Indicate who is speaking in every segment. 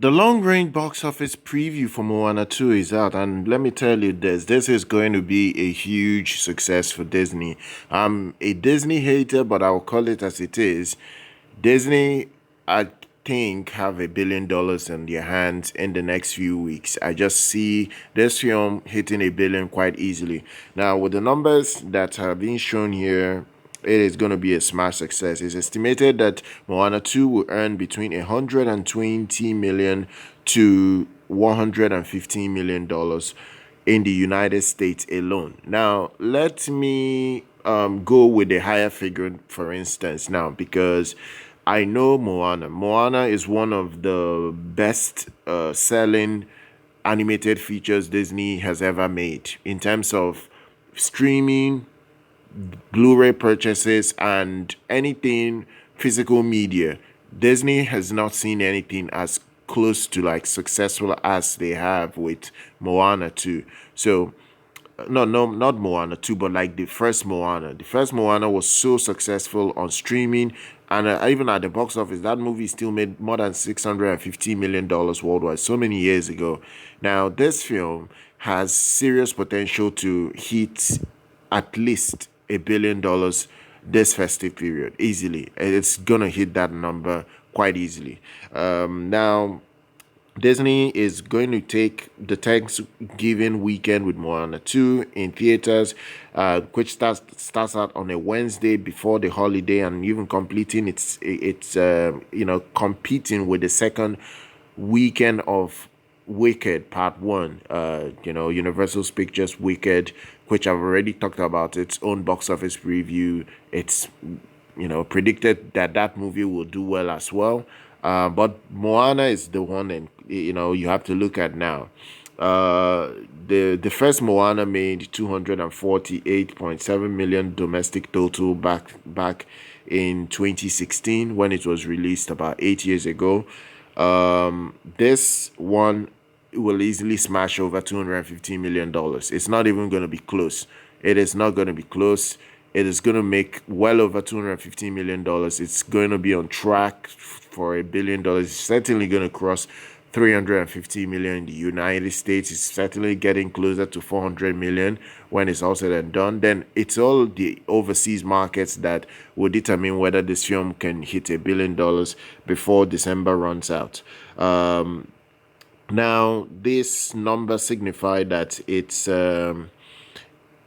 Speaker 1: The long range box office preview for Moana 2 is out, and let me tell you this is going to be a huge success for Disney. I'm a Disney hater, but I'll call it as it is. Disney, I think, have $1 billion in their hands in the next few weeks. I just see this film hitting $1 billion quite easily. Now, with the numbers that have been shown here, it is going to be a smash success. It's estimated that Moana 2 will earn between 120 million to $115 million in the United States alone. Now, let me go with a higher figure, for instance, now, because I know Moana. Moana is one of the best selling animated features Disney has ever made in terms of streaming, Blu-ray purchases, and anything physical media. Disney has not seen anything as close to like successful as they have with Moana 2. So no, no, not Moana 2, but like the first Moana. The first Moana was so successful on streaming, and even at the box office, that movie still made more than $650 million worldwide so many years ago. Now, this film has serious potential to hit at least $1 billion this festive period easily. It's gonna hit that number quite easily. Now, Disney is going to take the Thanksgiving weekend with Moana 2 in theaters, which starts out on a Wednesday before the holiday, and even completing its competing with the second weekend of Wicked Part 1, Universal's Pictures Wicked, which I've already talked about its own box office preview. It's predicted that that movie will do well as well. But Moana is the one that you have to look at now. Uh, the first Moana made 248.7 million domestic total back in 2016 when it was released about 8 years ago. This one will easily smash over $215 million. It's not even going to be close. It is not going to be close. It is going to make well over $215 million. It's going to be on track for $1 billion. It's certainly going to cross 350 million in the United States. It's certainly getting closer to 400 million when it's all said and done. Then it's all the overseas markets that will determine whether this film can hit $1 billion before December runs out. Now, this number signify that it's going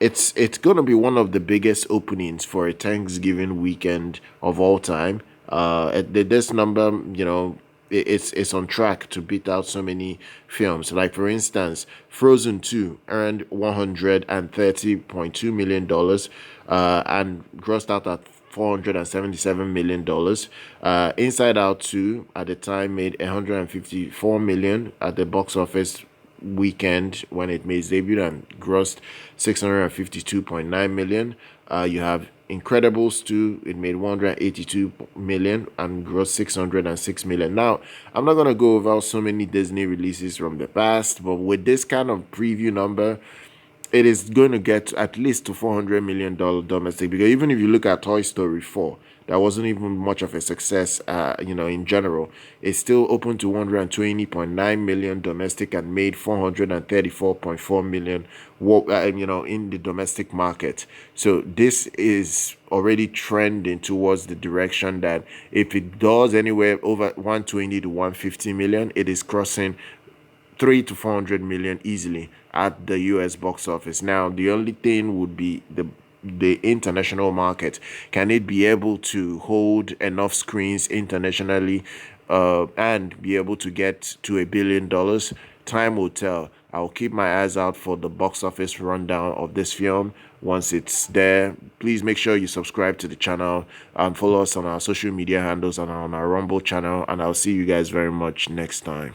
Speaker 1: to be one of the biggest openings for a Thanksgiving weekend of all time. This number, it's on track to beat out so many films. Like for instance, Frozen 2 earned $130.2 million and grossed out at $477 million. Inside Out 2 at the time made 154 million at the box office weekend when it made its debut and grossed 652.9 million. You have Incredibles 2, it made 182 million and grossed 606 million. Now, I'm not gonna go over so many Disney releases from the past, but with this kind of preview number, it is going to get at least to $400 million domestic, because even if you look at Toy Story 4, that wasn't even much of a success, in general. It's still open to 120.9 million domestic and made 434.4 million, in the domestic market. So this is already trending towards the direction that if it does anywhere over 120 to 150 million, it is crossing 3 to 400 million easily at the US box office. Now, the only thing would be the international market. Can it be able to hold enough screens internationally and be able to get to $1 billion? Time will tell. I'll keep my eyes out for the box office rundown of this film. Once it's there, please make sure you subscribe to the channel and follow us on our social media handles and on our Rumble channel. And I'll see you guys very much next time.